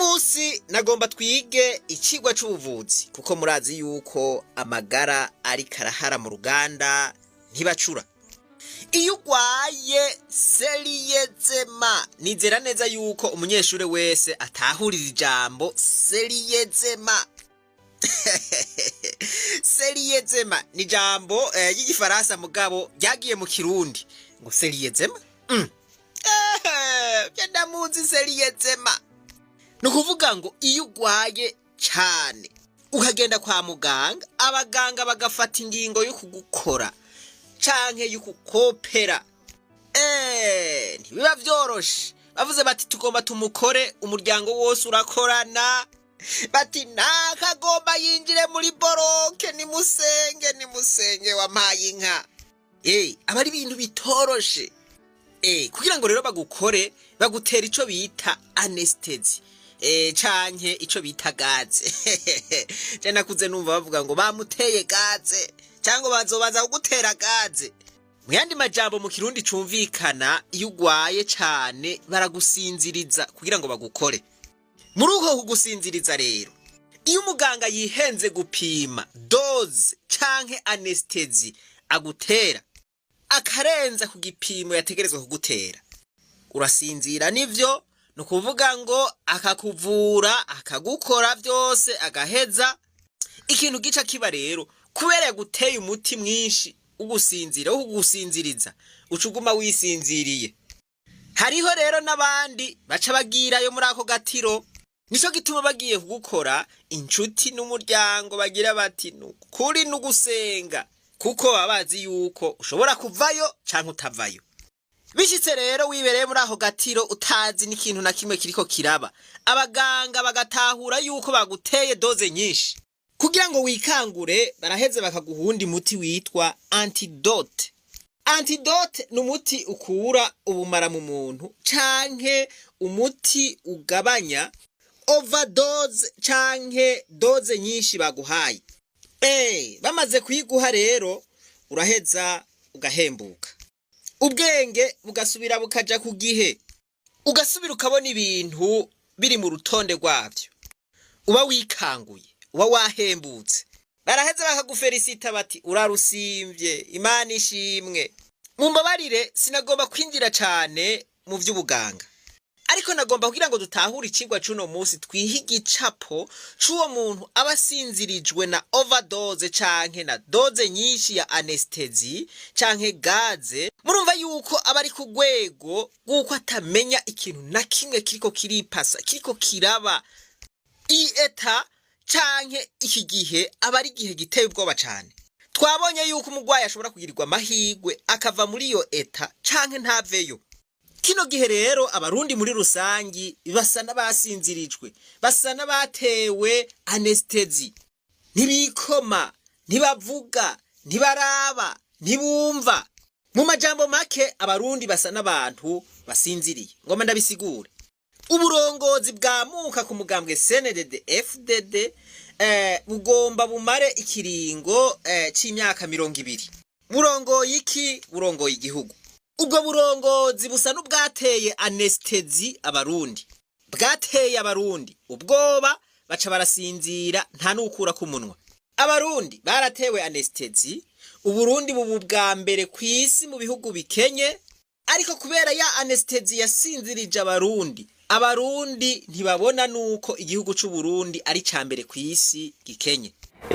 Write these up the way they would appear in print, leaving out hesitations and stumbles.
munsi nagomba twige ikigwa c'ubuvuzi kuko murazi yuko amagara ari karahara mu ruganda ntibacura. Iyo ugwaye seriyezema, nizera neza yuko umunyeshure wese atahurira ijambo seriyezema. Seriyezema ni jambo y'igifaransa mugabo ryagiye mu Kirundi ngo seriyezema. Ndamuzi seriyezema. Nukuvuga ngo iyo ugwaye cyane ukagenda kwa muganga, abaganga bagafata ingingo yo kugukora canke yo kukopera, ntibiba vyoroshe. Bavuze bati tugomba tumukore, umuryango wose urakorana, bati nakagomba yinjire muri boroke, nimusenge wampaye inka. Aba ari ibintu bitoroshe. Kugira ngo rero bagukore, bagutera ico bita anesthesi, canke ico bita gaze. Je nakuze numva bavuga ngo bamuteye gaze cyangwa bazobaza kugutera gaze. Mu yandi majambo mu Kirundi cumvikana, iyo ugwaye cane baragusinziriza kugira ngo bagukore. Muri uko kugusinziriza rero, iyo umuganga yihenze gupima doze canke anesthesi agutera, akarenza ku gipimo yategerezwa kugutera, urasinzira. Nivyo nukuvuga ngo akakuvura akagukora byose agaheza. Ikintu gica kiba rero, kubera yaguteye umuti mwinshi ugusinziriza, ucuguma wisinziriye. Hariho rero n'abandi baca bagirayo muri ako gatiro. Nico gituma bagiye kugukora, inshuti n'umuryango bagira bati nukuri nugusenga, kuko babazi yuko ushobora kuvayo canke utavayo. Bishitse rero wibereye muri ako gatiro utazi n'ikintu na kimwe kiriko kiraba, abaganga bagatahura yuko baguteye doze nyinshi. Kugira ngo wikangure, baraheze bakaguhundi muti witwa ANTIDOTE. ANTIDOTE n'umuti ukura ubumara mu muntu, canke umuti ugabanya overdose canke doze nyinshi baguhaye. Bamaze kuyiguha rero, uraheza ugahembuka, ubwenge bugasubira bukaja ku gihe, ugasubira ukabona ibintu biri mu rutonde rwavyo, uba wikanguye, uba wahembutse. Baraheza bakagufelicita bati urarusimvye, Imana ishimwe. Mumbabarire, sinagomba kwinjira cane mu vy'ubuganga, ariko nagomba kugira ngo dutahure ikigwa cuno munsi, twihe igicapo c'uwo muntu aba asinzirijwe na overdose canke na doze nyinshi ya anesthesi canke gaze. Murumva yuko aba ari ku rwego rw'uko atamenya ikintu na kimwe kiriko kiripasa, kiriko kiraba. Iyi eta canke iki gihe aba ari igihe giteye ubwoba cane. Twabonye yuko umugwayi ashobora kugirirwa amahigwe akava muri iyo eta canke ntaveyo. Kino gihe rero abarundi muri rusangi basa n'abasinzirijwe, basa n'abatewe anesthesi. Ntibikoma, ntibavuga, ntibaraba, ntibumva. Mu majambo make, abarundi basa n'abantu basinziriye. Ngoma ndabisigure. Uburongozi bwamuka ku mugambwe CNDD FDD bugomba bumare ikiringo c'imyaka 20. Burongoye iki? Burongoye igihugu. Ubwo burongozi busa n'ubwateye anesthesi abarundi, bwateye abarundi ubwoba, baca barasinzira nta nukura ku munwa. Abarundi baratewe anesthesi, Uburundi bubu bwa mbere kw'isi mu bihugu bikenye, ariko kubera ya anesthesi yasinzirije abarundi ntibabona nuko igihugu c'u Burundi ari cambere kw'isi gikenye.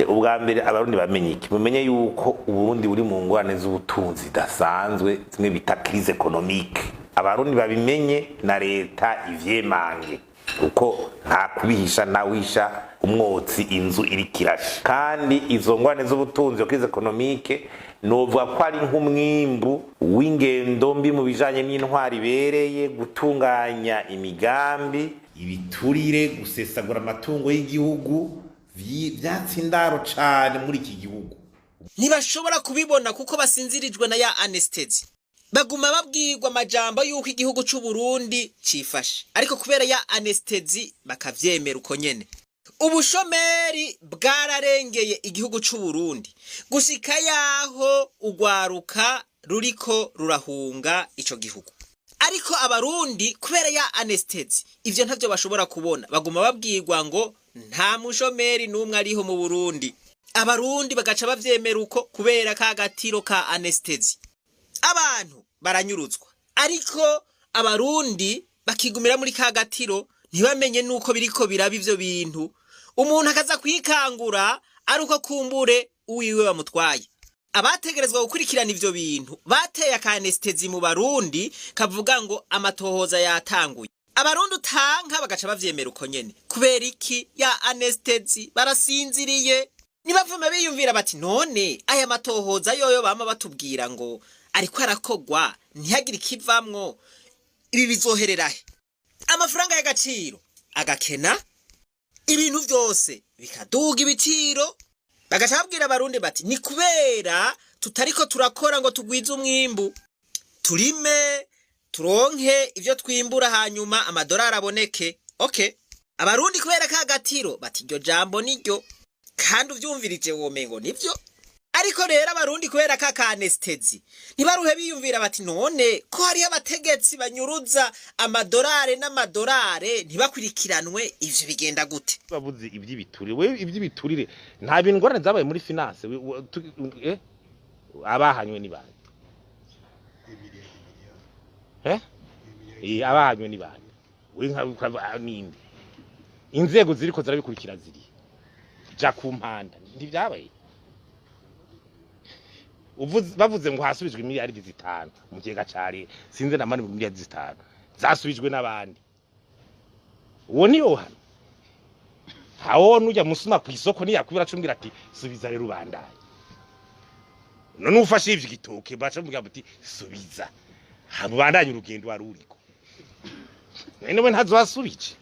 Ubwa mbere abarundi bamenye iki? Mumenye yuko Uburundi buri mu ngorane z'ubutunzi dasanzwe, zimwe bita crise économique. Abarundi babimenye na leta ivyemange, uko nta kubihisha nawisha umwotsi inzu iri kirashe. Kandi izo ngorane z'ubutunzi, crise économique, novuga ko ari nk'umwimbu w'ingendo mbi mu bijanye n'intwari ibereye, gutunganya imigambi, ibiturire, gusesagura amatungo y'igihugu, vyatsindaro cane muri iki gihugu. Ntibashobora kubibona kuko basinzirijwe na ya anesthesi. Baguma babwirwa amajambo yuko igihugu c'u Burundi cifashe, ariko kubera ya anesthesi bakavyemera uko nyene. Ubushomeri bwararengeye igihugu c'u Burundi, gushika yaho ugwaruka ruriko rurahunga ico gihugu. ariko abarundi kubera ya anesthesi ivyo ntavyo bashobora kubona, baguma babwirwa ngo nta mushomeri n'umwe ariho mu Burundi. Abarundi bagaca bavyemera uko kubera ka gatiro ka anesthesi. Abantu baranyuruzwa, ariko abarundi bakigumira muri ka gatiro ntibamenye nuko biriko biraba ivyo bintu. Umuntu akaza kwikangura ari uko kumbure uwiwe bamutwaye. Abategerezwa gukurikirana ivyo bintu bateye aka anesthesi mu Barundi kavuga ngo amatohoza yatanguye. Abarundi utanka bagaca bavyemera uko nyene. Kubera iki ya anesthesi barasinziriye. Nibavume biyumvira bati none aya matohoza yoyo bama batubwira ngo ariko arakogwa ntihagire ikivamwo, ibi bizohererahe? Amafaranga y'agaciro agakena, ibintu vyose bikaduga ibiciro. Bagaca babwira abarundi bati ni kubera tutariko turakora ngo tugwize umwimbu, turime turonke ivyo twimbura hanyuma amadolari aboneke. Okay, abarundi kubera ka gatiro bati iryo jambo niryo kandi uvyumvirije womengo nivyo. Ariko rero abarundi kubera ka anesthesi ntibaruhe biyumvira bati none ko hari abategetsi banyuruza amadolari n'amadolari ntibakurikiranwe, ivyo bigenda gute? Bavuze ivy'ibiturire, we ivy'ibiturire nta bintu ngorane zabaye muri finance, abahanywe ni bande? Abahanywe ni bande? We nka ninde? Inzego ziriko zirabikurikira ziri ja ku mpanda ntivyabaye. Bavuze ngo hasubijwe miliyari 5 mu kigega cari sinze namani miliyari 5 zasubijwe n'abandi. Uwo ni Yohana hawo nuja musuma ku isoko ni yakubira cumbira ati subiza rero ubandanye. None ufashe ivyo gitoke baca mvuga ati subiza habandanye urugendo waruriko. Nene we ntazwasubije.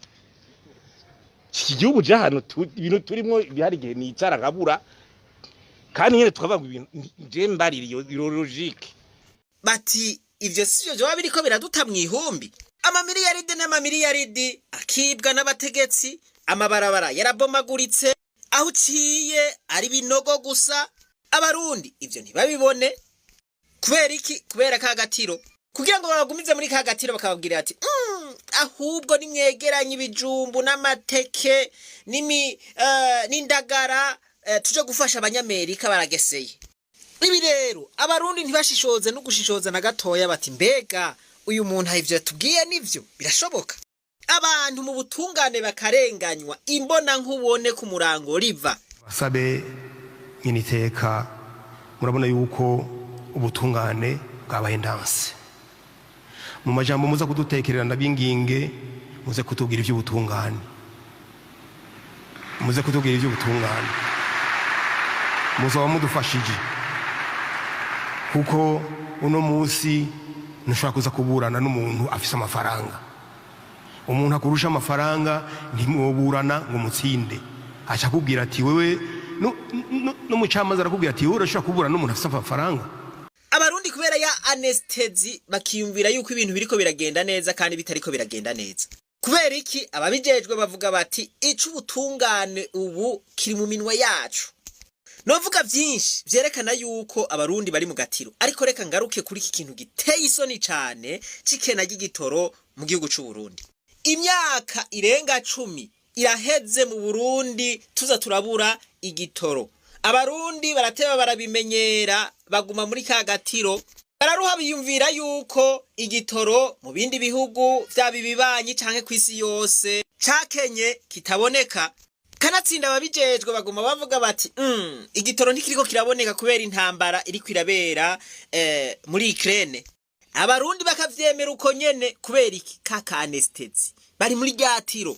Iki gihugu jahano ibintu turimo bihari gihe ni icara nkabura. Kandi nyene tukavuga ibintu je mbaririye logique. Bati ivyo sivyo byo biriko biraduta mwihumbi. Amamiliyaride n'amamiliyaridi akibwa n'abategetsi, amabarabara yarabomaguritse, aho uciye ari binogo gusa. Abarundi ivyo ntibabibone. Kubera iki? Kubera ka gatiro. Kugira ngo bagumize muri ka gatiro bakababwira ati ahubwo nimwegeranye ibijumbu n'amateke n'indagara tuje gufasha abanyamerika barageseye. Ibi rero abarundi ntibashishoze no gushishoza na gatoya bati mbega uyu muntu ivyo tubwiye nivyo birashoboka? Abantu mu butungane bakarenganywa imbona nkubone ku murango riva. Basabe nyiniteka murabona yuko ubutungane bwabaye ndanse. Mu majambo muza kudutekerera nabinginge muze kutubwira ivy'ubutungane. Muze kutubwira ivy'ubutungane. Muzaba mudufashije kuko uno musi ntushobora kuza kuburana n'umuntu afise amafaranga. Umuntu akurusha amafaranga ntimwoburana ngo mutsinde. Acha kubwira ati wewe no mucamaza arakubwira ati wewe urashobora kuburana n'umuntu afise amafaranga. Abarundi kubera ya anesthesi bakiyumvira yuko ibintu biriko biragenda neza kandi bitariko biragenda neza. Kubera iki? Ababijejwe bavuga bati ico ubutungane ubu kiri mu minwa yacu. Novuga vyinshi vyerekana yuko abarundi bari mu gatiro, ariko reka ngaruke kuri iki kintu giteye isoni cane cikena ry'igitoro mu gihugu c'u Burundi. Imyaka irenga 10 iraheze mu Burundi tuza turabura igitoro. Abarundi barateba barabimenyera baguma muri ka gatiro. Bararuha biyumvira yuko igitoro mu bindi bihugu vyabibibanyi canke kwisi yose cakenye kitaboneka. Kanatsinda babijejwe baguma bavuga bati igitoro ntikiriko kiraboneka kubera intambara iri kwirabera muri Ukraine. Abarundi bakavyemera uko nyene kubera iki? Kaka anesthesi bari muri ryatiro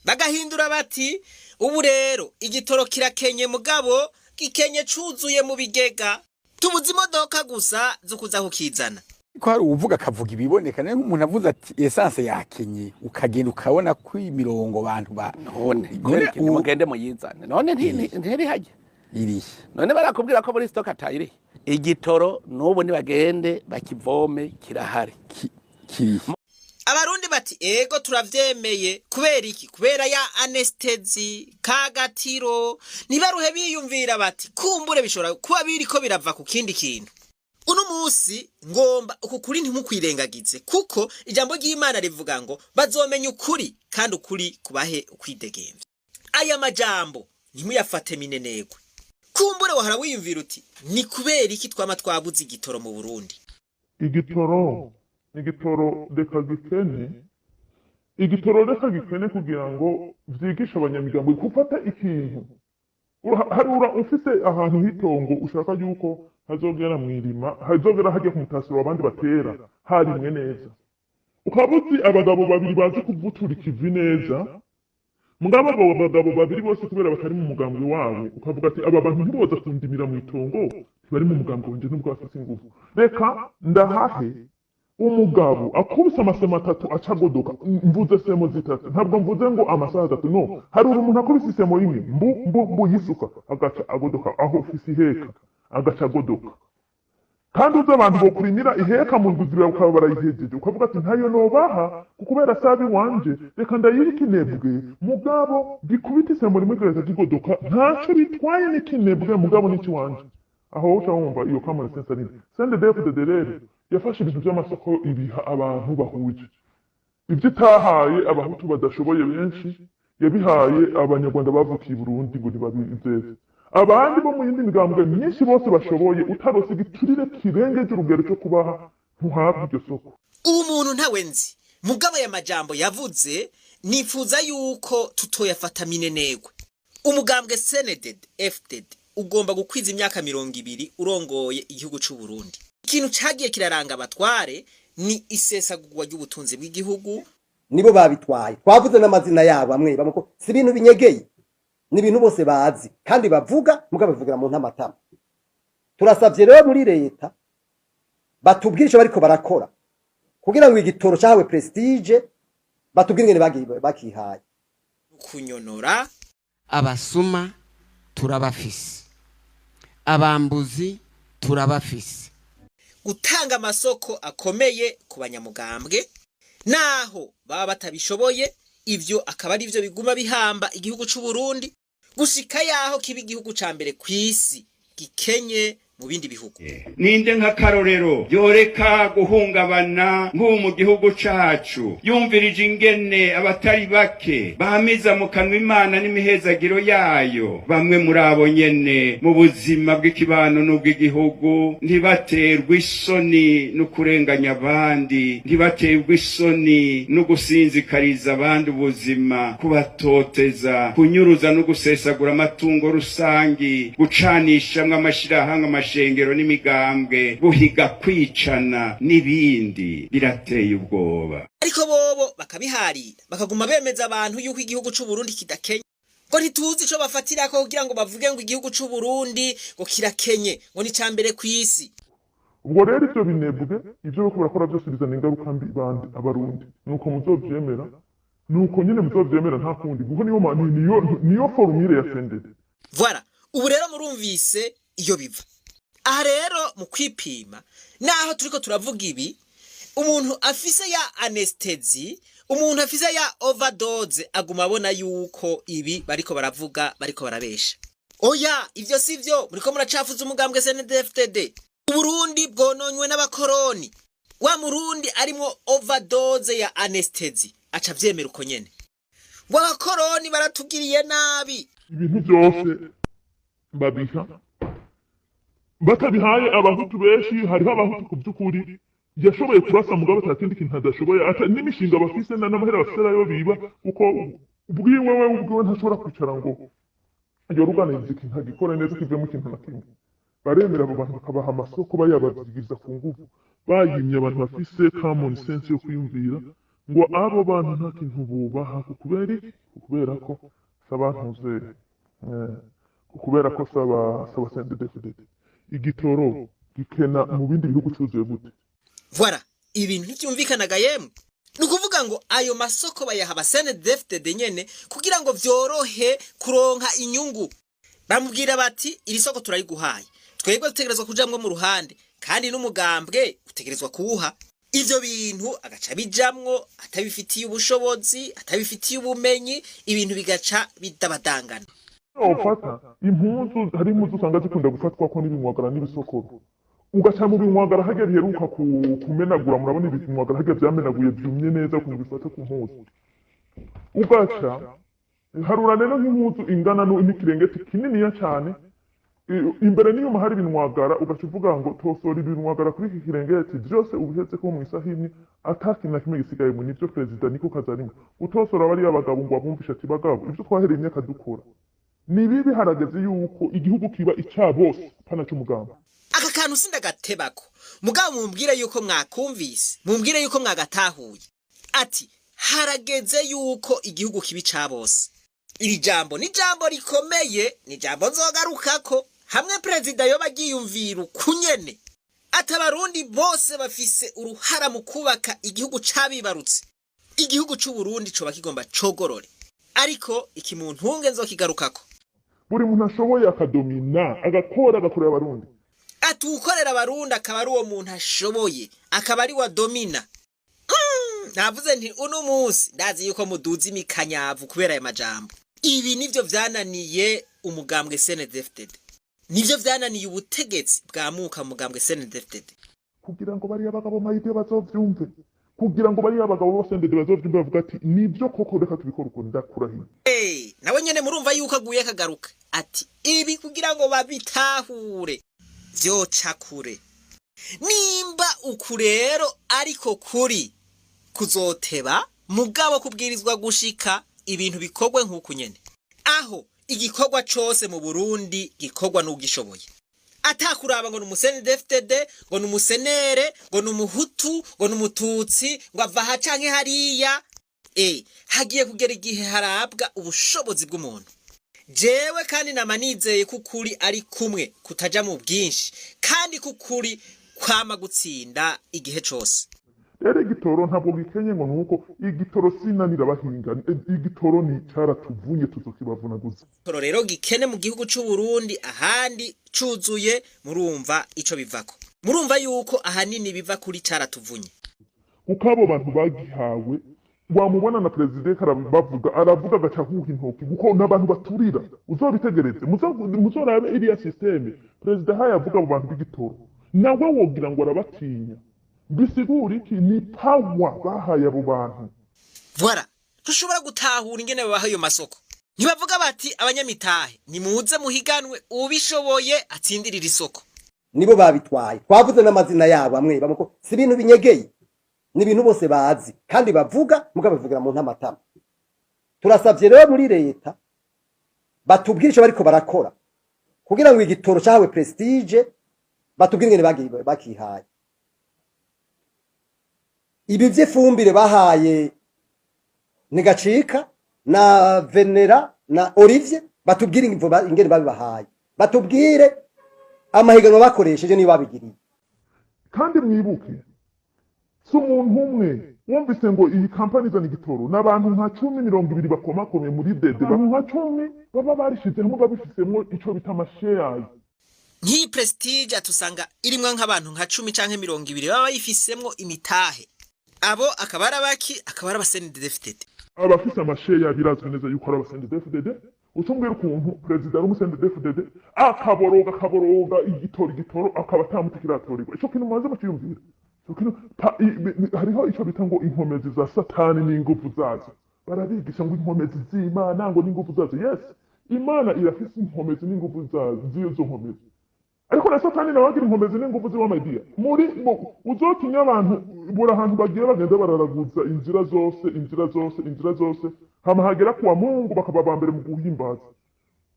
bagahindura bati ubu rero igitoro kirakenye mugabo gikenye cuzuye mu bigega, tubuze imodoka gusa zo kuza kukizana. Ko hari uvuga kavuga ibiboneka ne umuntu avuze ati essence yakenye ukagenda ukabona ko imirongo bantu ba none mugende muyizana none ntiri hajya iri none barakubwira ko muri stock atayiri igitoro nubu ni bagende bakivome kirahari kiri. Abarundi bati ego turavyemeye kubera iki? Kubera ya anesthesi kagatiro. Nibaruhe biyumvira bati kumbure bishobora kuba biriko birava ku kindi kintu. uno munsi ngomba uku kuri ntimukwirengagize kuko ijambo ry'Imana rivuga ngo bazomenya ukuri kandi ukuri kubahe ukwidegemvya. Aya majambo ntimuyafate minenegwe. Kumbure wahora wiyumvira uti ni kubera iki twama twabuze igitoro mu Burundi? Igitoro reka gikene kugira ngo vyigishe abanyamigambo gufata ikintu. Harura ufise ahantu hitongo ushaka yuko hazogera mwirima, hazogera hajya ku mutasiro abandi batera harimwe neza. Ukabuzi abagabo babiri bazi kuvutura ikivi neza. Mugabo abagabo babiri bose kubera batari mu mugambi wawe, ukavuga ati aba bantu ntiboza kundimira mu itongo, bari mu mugambi wanje nubwo bafite ingufu. Reka ndahahe umugabo akubise amasema 3 acagodoka, mvuze semo zitatu, ntabwo mvuze ngo amasaha 3, no. Hari umuntu akubise semo imwe mbu yisuka agaca agodoka aho ufise iheka agaca agodoka. Kandi uzi abantu bokurimira iheka mu nguzira ukaba barayihejeje, ukavuga ati ntayo nobaha kukubera sabi wanje, reka ndayirika inebwe. Mugabo gikubite semo rimwe gaza kigodoka, ntaco bitwaye n'ikinebwe mugabo n'iki wanje. Aho uca wumva iyo common sense ari CNDD-FDD yafashe ibintu by'amasoko ibiha abantu bahuje. Ibyo itahaye abahutu badashoboye benshi yabihaye abanyarwanda bavukiye i Burundi ngo ntibabizeze. Abandi bo mu yindi migambwe myinshi bose bashoboye utarose igiturire kirengeje urugero cyo kubaha ntuhabwe iryo soko. Umuntu ntawe nzi mugabo ya majambo yavuze nifuza yuko tutoyafata minenegwe. Umugambwe CNDD-FDD ugomba gukwiza imyaka 200 urongoye igihugu c'u Burundi. Ikintu cagiye kiraranga abatware ni isesagurwa ry'ubutunzi bw'igihugu. Nibo babitwaye, twavuze n'amazina yabo amwe bamuko si ibintu binyegeye, ni ibintu bose bazi kandi bavuga mugabo bivugira mu ntamatama. Turasavye rero muri leta batubwire ico bariko barakora kugira ngo igitoro cyahawe prestige batubwire ngene bakihaye. Kunyonora abasuma turabafise, abambuzi turabafise. Gutanga amasoko akomeye ku banyamugambwe naho baba batabishoboye, ivyo akaba ari byo biguma bihamba igihugu c'u Burundi gushika yaho kiba igihugu ca mbere kw'isi gikenye mu bindi bihugu. Ninde nka karorero yoreka guhungabana nk'ubu mu gihugu cacu, yumvirije ingene abatari bake bahamiza mu kanwa Imana n'imihezagiro yayo. Bamwe muri abo nyene mu buzima bw'ikibano n'ubw'igihugu ntibaterwa isoni no kurenganya abandi, ntibaterwa isoni no gusinzikariza abandi ubuzima, kubatoteza, kunyuruza no gusesagura amatungo rusangi, gucanishamwe amashirahamwe amashengero n'imigambwe, guhiga kwicana n'ibindi birateye ubwoba. Ariko bobo bakabiharira bakaguma bemeza abantu yuko igihugu c'u Burundi kidakenye, ngo ntituzi ico bafatirako kugira ngo bavuge ngo igihugu c'u Burundi ngo kirakenye, ngo ni cambere kw'isi. Ubwo rero ivyo binebwe ivyo bako barakora byose bizana ingaruka mbi bandi abarundi, nuko muzovyemera, nuko nyene muzovyemera nta kundi, kuko niyo formule ya CNDD. Voilà, ubu rero murumvise iyo biva. Aha rero mu kwipima naho turiko turavuga ibi, umuntu afise ya anesthesia, umuntu afise ya overdose aguma abona yuko ibi bariko baravuga bariko barabesha. Oya, ivyo sivyo, muriko muracafuza umugambwe CNDD-FDD. Uburundi bwononywe n'abakoroni. Wa murundi arimwo overdose ya anesthesia aca vyemera uko nyene. Abakoroni baratugiriye nabi. Ibintu byose babiha batabihaye abahutu benshi. Hariho abahutu ku by'ukuri yashoboye kurasa mugabo atakindi kintu adashoboye, ata n'imishinga bafise n'amahera bafise ayo biba, kuko ubwiwe ntashobora kwicara ngo yoruganize ikintu agikora neza kivemo ikintu na kimwe. Baremera abo bantu bakabaha amasoko bayababwiriza ku nguvu, bayimye abantu bafise common sense yo kwiyumvira ngo abo bantu nta kintu bubaha kubera ko sabantuze kubera ko saba CNDD-FDD. Igitoro gikena mu bindi bihugu cyuzuye gute? Voilà, ibintu ntibyumvikanaga yemwe. Nukuvuga ngo ayo masoko bayaha CNDD-FDD nyene kugira ngo vyorohe kuronka inyungu. Bamubwira bati iri soko turayiguhaye, twebwe dutegerezwa kujamwe mu ruhande, kandi n'umugambwe utegerezwa kuwuha. Ivyo bintu agaca bijamwo atabifitiye ubushobozi, atabifitiye ubumenyi, ibintu bigaca bidabadangana. Ufata impunzu, hari impunzu usanga zikunda gufatwa ko n'ibimwagara n'ibisokoro. ugaca mu binwagara hajya biheruka kumenagura, murabona ibinwagara hajya vyamenaguye vyumye neza ukuntu bifata ku mpuzu, ugaca harura rero nk'impuzu ingana n'ikirengeti kininiya cane, imbere n'inyuma hari ibinwagara, ugaca uvuga ngo tosora ibinwagara kuri iki kirengeti vyose ubiheze ko mw'isaha imwe atakintu na kimwe gisigaye. Mu nivyo perezida niko kazarimo utosora bariya bagabo ngo abumvishe ati bagabo ivyo twahereye imyaka dukora ni bibi, harageze yuko igihugu kiba ica bose pana c'umugamba. Aka kantu sindagatebako mugabo mumbwire yuko mwakumvise, mumbwire yuko mwagatahuye ati harageze yuko igihugu kibi ca bose. Iri jambo ni jambo rikomeye, ni jambo nzogarukako hamwe perezida yoba agiyumvira ukunyene ati abarundi bose bafise uruhara mu kubaka igihugu cabibarutse. Igihugu c'Uburundi coba kigomba cogorore, ariko iki mu ntunge nzokigarukako. Buri muntu ashoboye akadomina agakorera abarundi, ati ukorera abarundi akaba ari uwo muntu ashoboye, akaba ari wa domina. Navuze nti uno munsi ndazi yuko muduza imikanyavu kubera aya majambo. Ibi nivyo vyananiye umugambwe CNDD-FDD, nivyo vyananiye ubutegetsi bwamuka umugambwe CNDD-FDD, kugira ngo bari abagabo mayide bazovyumve, kugira ngo bari abagabo bose ndende bazovyumve bavuga ati nivyo koko reka tubikora uko ndakurahiye. Nawe nyene murumva yuko aguye kagaruka ati ibi kugira ngo babitahure vyoca kure. Nimba ukurero ariko kuri kuzoteba mugabo kubwirizwa gushika ibintu bikorwe nk'uko nyene, aho igikorwa cose mu Burundi gikorwa n'ugishoboye, atakuraba ngo n'umusenedefted ngo n'umusenere ngo n'umuhutu ngo n'umututsi ngo avaha canke hariya. Hagiye kugera igihe harabwa ubushobozi bw'umuntu. Jewe kandi namanizeye kukuri ari kumwe kutaja mu bwinshi, kandi kukuri kwama gutsinda igihe cose. Rero igitoro ntabwo gikenye ngo nuko igitoro sinanira bahinga, igitoro ni caratuvunye tuzokibavunaguza. Igitoro rero gikene mu gihugu c'Uburundi, ahandi cuzuye, murumva ico bivako. Murumva yuko ahanini biva kuri caratuvunye. Kuko abo bantu bagihawe wamubona na president aravuga gacahuha intoki kuko n'abantu baturira, uzobitegereze muzorabe iriya systeme president haya avuga abo bantu b'igitoro nawe wogira ngo arabatinya. Bisigura iki? Ni power bahaye abo bantu. Voilà, tushobora gutahura ingene babaha ayo masoko. Ntibavuga bati abanyamitahe nimuze muhiganwe ubishoboye atsindirira isoko. Nibo babitwaye, twavuze n'amazina yabo amwe bamuko si ibintu binyegeye, ni ibintu bose bazi kandi bavuga mugabivugira mu ntamatama. Turasavye rero muri leta batubwire ico bariko barakora kugira ngo igitoro cyawe prestige batubwire ingene bakihaye. Ibi vy'ifumbire bahaye Nigacika na Venera na Olivier batubwire ingene babibahaye, batubwire amahiganwa bakoresheje niba babigiriye. Kandi mwibuke si umuntu umwe wumvise ngo iyi kampani izana igitoro n'abantu nka 10-20 bakomakomeye muri dede, abantu nka 10 baba barishizemo babifisemo ico bita amashares. Nk'iyi prestige atusanga irimwe nk'abantu nka 10 canke 20 baba bayifisemwo imitahe. Abo akaba arabaki akaba arabasendefted. Abafise amashares birazwe neza yuko arabasendefted. Utumbwira ukuntu president ari umusendefted akaboroga igitoro akaba atamutikiratorwa. Ico kintu maze bakiyumvira. Hariho ico bita ngo inkomezi za satani n'ingufu zazo. Barabigisha ngo inkomezi z'Imana ngo n'ingufu zazo. Yes, Imana irafise inkomezi n'ingufu zazo, zizo nkomezi. Ariko na satani nawe agira inkomezi n'ingufu ziwa maidia. Muri uzotinya abantu bura ahantu bagiye bagenda bararaguza inzira zose hama hagera kuwa Mungu bakaba bambere mu guhimbaza.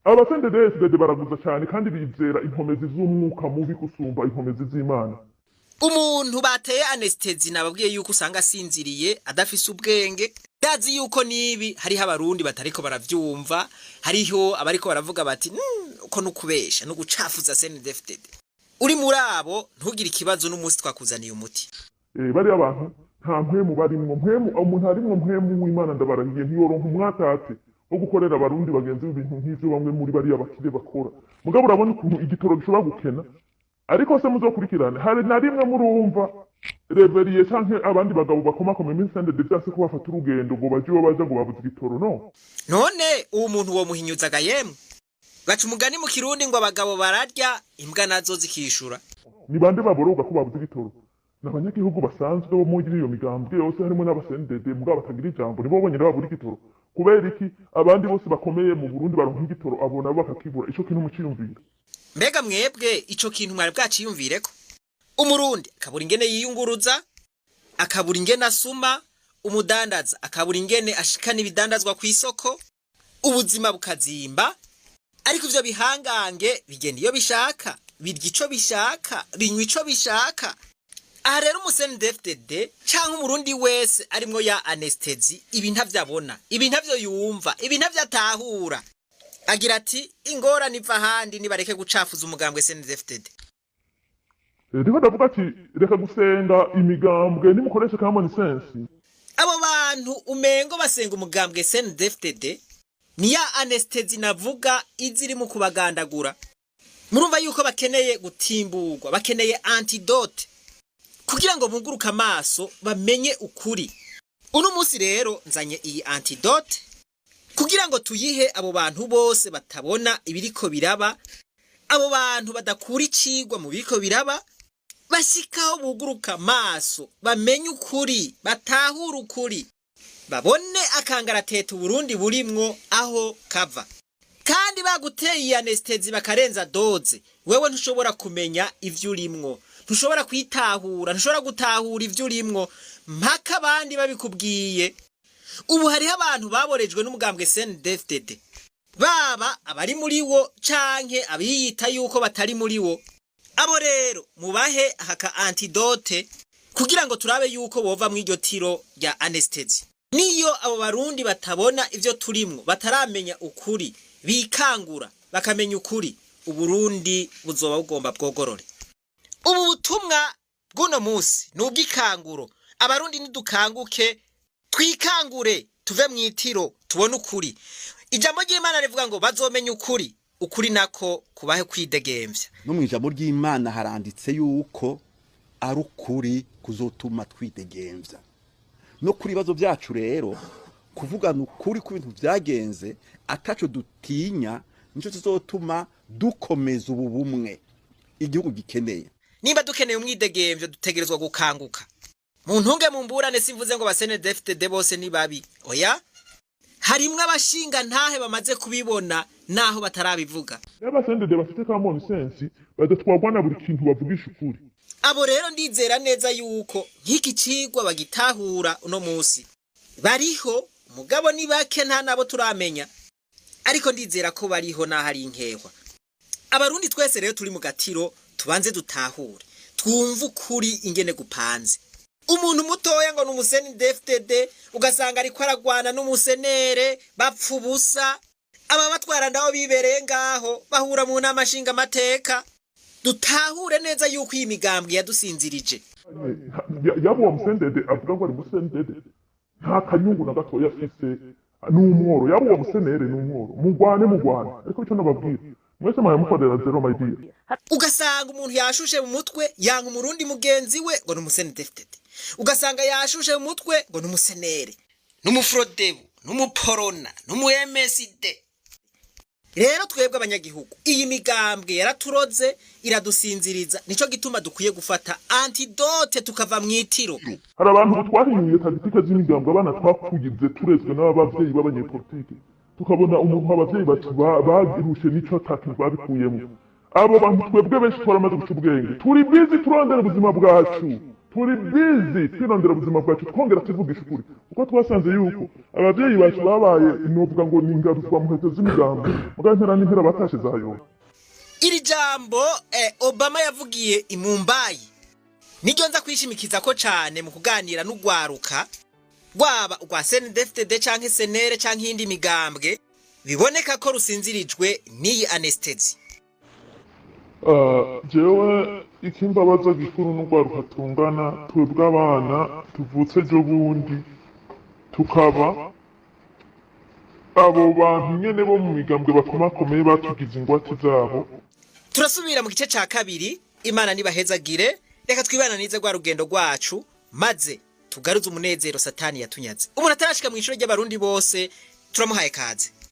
Abasendedefide baraguza cyane kandi bizera inkomezi z'umwuka mubi kusumba inkomezi z'Imana. Umuntu bateye anesthesi nababwiye yuko usanga asinziriye adafise ubwenge. Ndazi yuko nibi hariho abarundi batariko baravyumva, hariho abariko baravuga bati uko nukubesha no gucafuza CNDD-FDD. Uri muri abo ntugire ikibazo n'umunsi twakuzaniye umuti. Bari abantu nta mpwemu barimwo, umuntu arimwo mpwemu w'Imana ndabarahiye ntiyoronka umwatate wo gukorera abarundi bagenzi ibintu nk'ivyo bamwe muri bari abakire bakora. Mugabo urabona ukuntu igitoro gishobora gukena. Ariko se muzokurikirane hari na rimwe murumva reveriye canke abandi bagabo bakomakome imisende devyase ko bafata urugendo ngo baje baja ngo babuze igitoro no. None uwo muntu wo muhinyuzaga yemwe baca umugani mu Kirundi ngo abagabo bararya imbwa nazo zikishura. ni bande baboroga ko babuze igitoro n'abanyagihugu basanzwe bo muri iyo migambwe yose harimo n'abasendede mugabo batagira ijambo nibo bonyene babura igitoro kubera iki abandi bose bakomeye mu Burundi baronka igitoro abo nabo bakakibura ico kintu muciyumvira. Mbega mwebwe ico kintu mwari bwaciyumvireko? Umurundi akabura ingene yiyunguruza, akabura ingene asuma, umudandaza akabura ingene ashikana ibidandazwa ku isoko, ubuzima bukazimba, ariko ivyo bihangange bigenda iyo bishaka, birya ico bishaka, binywa ico bishaka. Aha rero umusenedefdede canke umurundi wese arimwo ya anestezi ibi ntavyabona, ibi ntavyo yumva, ibi ntavyo atahura. Agira ati ingorane iva ahandi nibareke gucafuza umugambwe senedefdede. Ndiko ndavuga ati reka gusenga imigambwe nimukoreshe common sense. Abo bantu umengo basenga umugambwe senedefdede ni ya anestezi navuga iziri mu kubagandagura. Murumva yuko bakeneye gutimburwa, bakeneye antidote kugira ngo bunguruka amaso bamenye ukuri. Uno munsi rero nzanye iyi antidote kugira ngo tuyihe abo bantu bose batabona ibiriko biraba, abo bantu badakura icigwa mu biriko biraba, bashikaho buguruka amaso bamenye ukuri, batahura ukuri, babone akangaratete Burundi burimwo aho kava. Kandi baguteye anestezi bakarenza doze, wewe ntushobora kumenya ivyo urimwo, ntushobora kwitahura, ntushobora gutahura ivyo urimwo mpaka abandi babikubwiye. Ubu hariho abantu baborejwe n'umugambwe CNDD-FDD, baba abari muri wo canke abiyita yuko batari muri wo. Abo rero mubahe haka antidote kugira ngo turabe yuko bova mw'iryo tiro rya anestezi. Niyo abo barundi batabona ivyo turimwo, bataramenya ukuri, bikangura bakamenya ukuri, Uburundi buzoba bugomba bwogorore. Ubu butumwa bw'uno musi n'ubwikanguro. Abarundi nidukanguke, twikangure, tuve mw'itiro, tubone ukuri. Ijambo ry'Imana rivuga ngo bazomenya ukuri, ukuri nako kubahe kwidegemvya. No mwijambo ry'Imana haranditse yuko ari ukuri kuzotuma twidegemvya. No kuri bazo byacu rero kuvugana ukuri ku bintu byagenze ataco dutinya nico tuzotuma dukomeza ubu bumwe igihugu gikeneye. Nimba dukeneye umwidegemvyo dutegerezwa gukanguka. Mu ntunge mu mburane simvuze ngo basenedefdede bose ni babi. Oya, harimwe abashinga ntahe bamaze kubibona naho batarabivuga. N'abasendede bafite common sense badatwagwa na buri kintu bavugisha ukuri. Abo rero ndizera neza yuko nk'iki cigwa bagitahura uno musi. Bariho mugabo ni bake nta nabo turamenya, ariko ndizera ko bariho nahari inkehwa. Abarundi twese rero turi mu gatiro tubanze dutahure, twumva ukuri ingene gupanze. Umuntu mutoya ngo n'umusenedefdede ugasanga ariko aragwana n'umusenere bapfa ubusa, aba batwara ndaho bibereye ngaho bahura mu nama nshinga amateka. Dutahure neza yuko iyi migambwe yadusinzirije. Yabo wa musendede avuga ngo ari musendede nta kanyungu na gato yafise n'umworo. Yabo wa musenere n'umworo mugwane ariko cyo nababwira mwese maye mukorera zero my dear. Ugasanga umuntu yashushe mu mutwe yanka umurundi mugenzi we ngo n'umusenedefdede, ugasanga yashushe mu mutwe ngo n'umusenere, n'umufrodebu, n'umuporona, n'umuMSD. Rero twebwe abanyagihugu iyi migambwe yaraturoze iradusinziriza, nico gituma dukwiye gufata antidote tukava mw'itiro. Hari abantu twahinyuye tagitike z'imigambwe abana twakugize turezwe n'abavyeyi b'abanyepolitike, tukabona umuntu abavyeyi bacu bagirushe nico takintu babikuyemo. Abo bantu twebwe benshi twaramaze guca ubwenge, turi busy turondera ubuzima bwacu, turi busy twirondera ubuzima bwacu twongera tuvugisha ukuri, uko twasanze yuko abavyeyi bacu babaye inovuga ngo ni ingaruzwa muheto z'imigambwe mugantera n'impera batashe zayo. Iri jambo Obama yavugiye i Mumbai niryo nza kwishimikiza ko cane mu kuganira n'ugwaruka rwaba ugwa CNDD-FDD canke senere canke indi migambwe, biboneka ko rusinzirijwe n'iyi anestezi. Jewe ikimbabaza gikuru n'ugwaruka tungana twebwe abana tuvutse ejo bundi tukaba abo bantu nyene bo mu migambwe bakomakomeye batugize ingwate zabo. Turasubira mu gice ca kabiri. Imana nibahezagire, reka twibananize gwa rugendo rwacu maze tugaruze umunezero satani yatunyaze. Umuntu atarashika mu icuro ry'abarundi bose turamuhaye kaze.